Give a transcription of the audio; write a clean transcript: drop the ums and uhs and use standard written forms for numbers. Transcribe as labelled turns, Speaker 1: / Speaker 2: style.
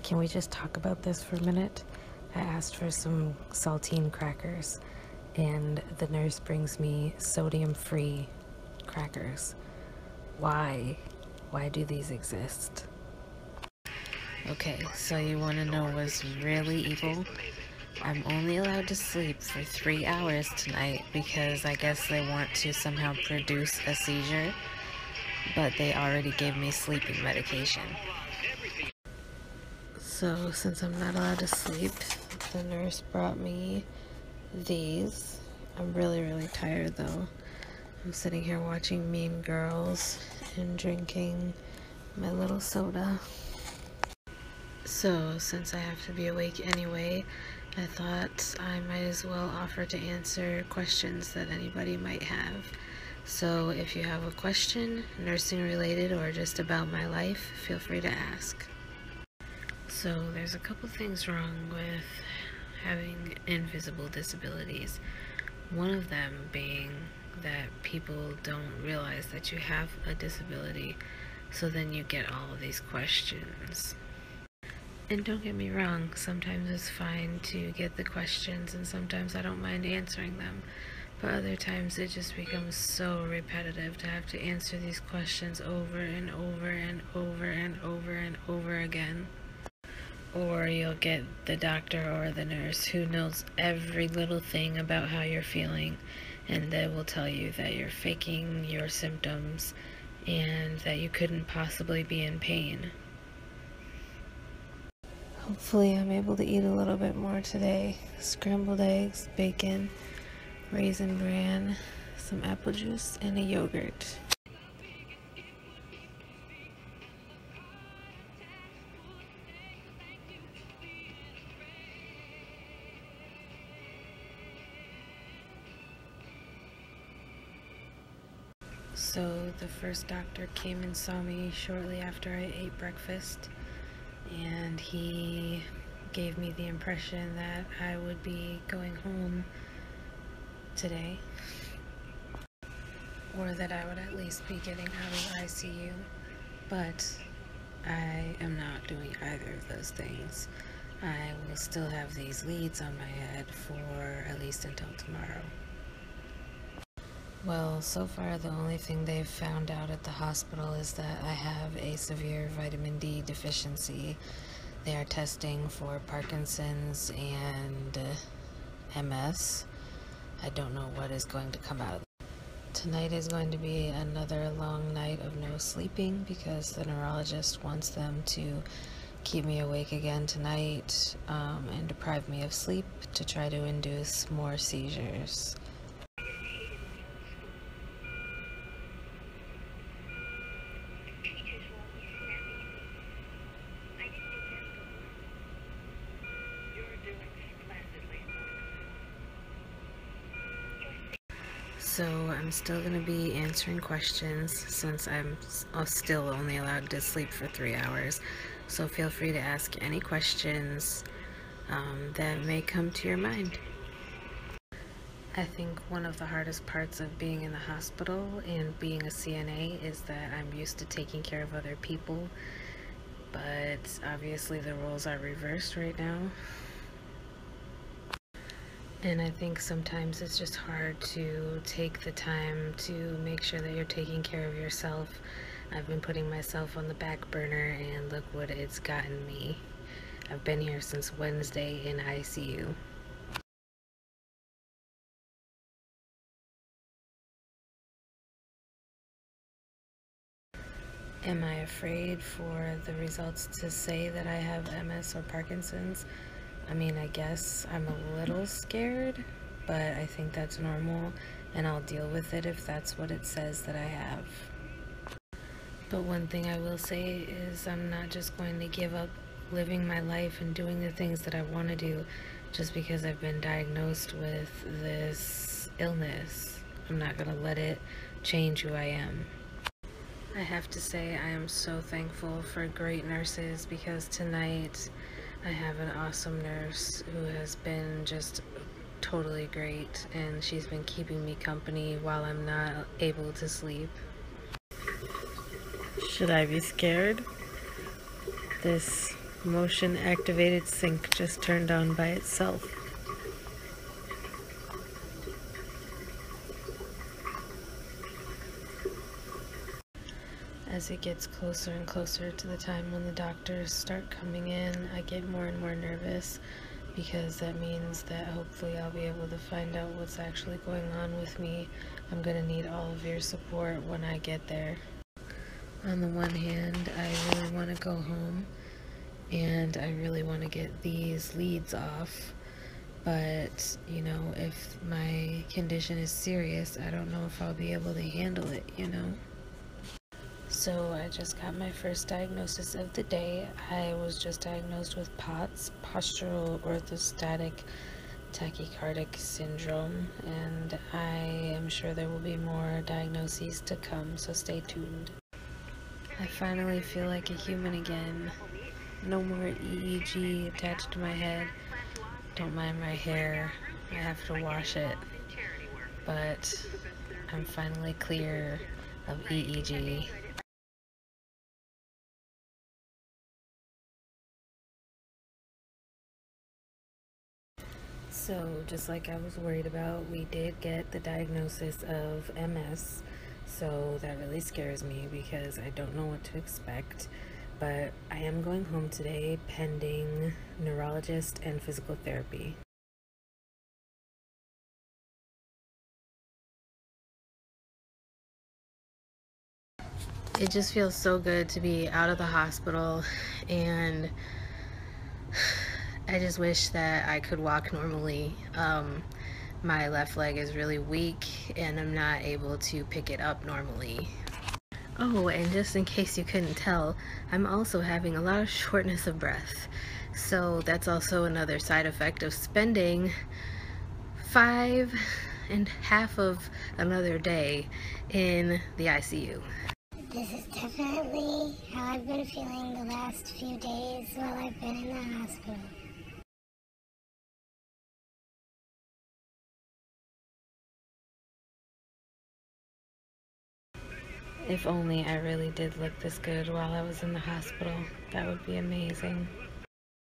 Speaker 1: Can we just talk about this for a minute? I asked for some saltine crackers, and the nurse brings me sodium-free crackers. Why? Why do these exist? Okay, so you want to know what's really evil? I'm only allowed to sleep for 3 hours tonight because I guess they want to somehow produce a seizure, but they already gave me sleeping medication. So since I'm not allowed to sleep, the nurse brought me these. I'm really tired though. I'm sitting here watching Mean Girls and drinking my little soda. So since I have to be awake anyway, I thought I might as well offer to answer questions that anybody might have. So if you have a question, nursing related or just about my life, feel free to ask. So there's a couple things wrong with having invisible disabilities. One of them being that people don't realize that you have a disability, so then you get all of these questions. And don't get me wrong, sometimes it's fine to get the questions and sometimes I don't mind answering them. But other times it just becomes so repetitive to have to answer these questions over and over and over and over and over again. Or you'll get the doctor or the nurse who knows every little thing about how you're feeling, and they will tell you that you're faking your symptoms and that you couldn't possibly be in pain. Hopefully I'm able to eat a little bit more today. Scrambled eggs, bacon, raisin bran, some apple juice, and a yogurt. So the first doctor came and saw me shortly after I ate breakfast, and he gave me the impression that I would be going home today, or that I would at least be getting out of ICU, but I am not doing either of those things. I will still have these leads on my head for at least until tomorrow. Well, so far the only thing they've found out at the hospital is that I have a severe vitamin D deficiency. They are testing for Parkinson's and MS. I don't know what is going to come out of it. Tonight is going to be another long night of no sleeping because the neurologist wants them to keep me awake again tonight and deprive me of sleep to try to induce more seizures. So I'm still going to be answering questions since I'm still only allowed to sleep for 3 hours. So feel free to ask any questions that may come to your mind. I think one of the hardest parts of being in the hospital and being a CNA is that I'm used to taking care of other people, but obviously the roles are reversed right now. And I think sometimes it's just hard to take the time to make sure that you're taking care of yourself. I've been putting myself on the back burner and look what it's gotten me. I've been here since Wednesday in ICU. Am I afraid for the results to say that I have MS or Parkinson's? I mean, I guess I'm a little scared, but I think that's normal, and I'll deal with it if that's what it says that I have. But one thing I will say is I'm not just going to give up living my life and doing the things that I want to do just because I've been diagnosed with this illness. I'm not going to let it change who I am. I have to say I am so thankful for great nurses because tonight I have an awesome nurse who has been just totally great, and she's been keeping me company while I'm not able to sleep. Should I be scared? This Motion activated sink just turned on by itself. As it gets closer and closer to the time when the doctors start coming in, I get more and more nervous because that means that hopefully I'll be able to find out what's actually going on with me. I'm gonna need all of your support when I get there. On the one hand, I really want to go home and I really want to get these leads off, but you know, if my condition is serious, I don't know if I'll be able to handle it, you know. So I just got my first diagnosis of the day. I was just diagnosed with POTS, postural orthostatic tachycardic syndrome, and I am sure there will be more diagnoses to come, so stay tuned. I finally feel like a human again. No more EEG attached to my head. Don't mind my hair. I have to wash it. But I'm finally clear of EEG. So, just like I was worried about, we did get the diagnosis of MS. So that really scares me because I don't know what to expect. But I am going home today pending neurologist and physical therapy. It just feels so good to be out of the hospital, and I just wish that I could walk normally. My left leg is really weak and I'm not able to pick it up normally. Oh, and just in case you couldn't tell, I'm also having a lot of shortness of breath. So that's also another side effect of spending 5.5 of another day in the ICU.
Speaker 2: This is definitely how I've been feeling the last few days while I've been in the hospital.
Speaker 1: If only I really did look this good while I was in the hospital. That would be amazing.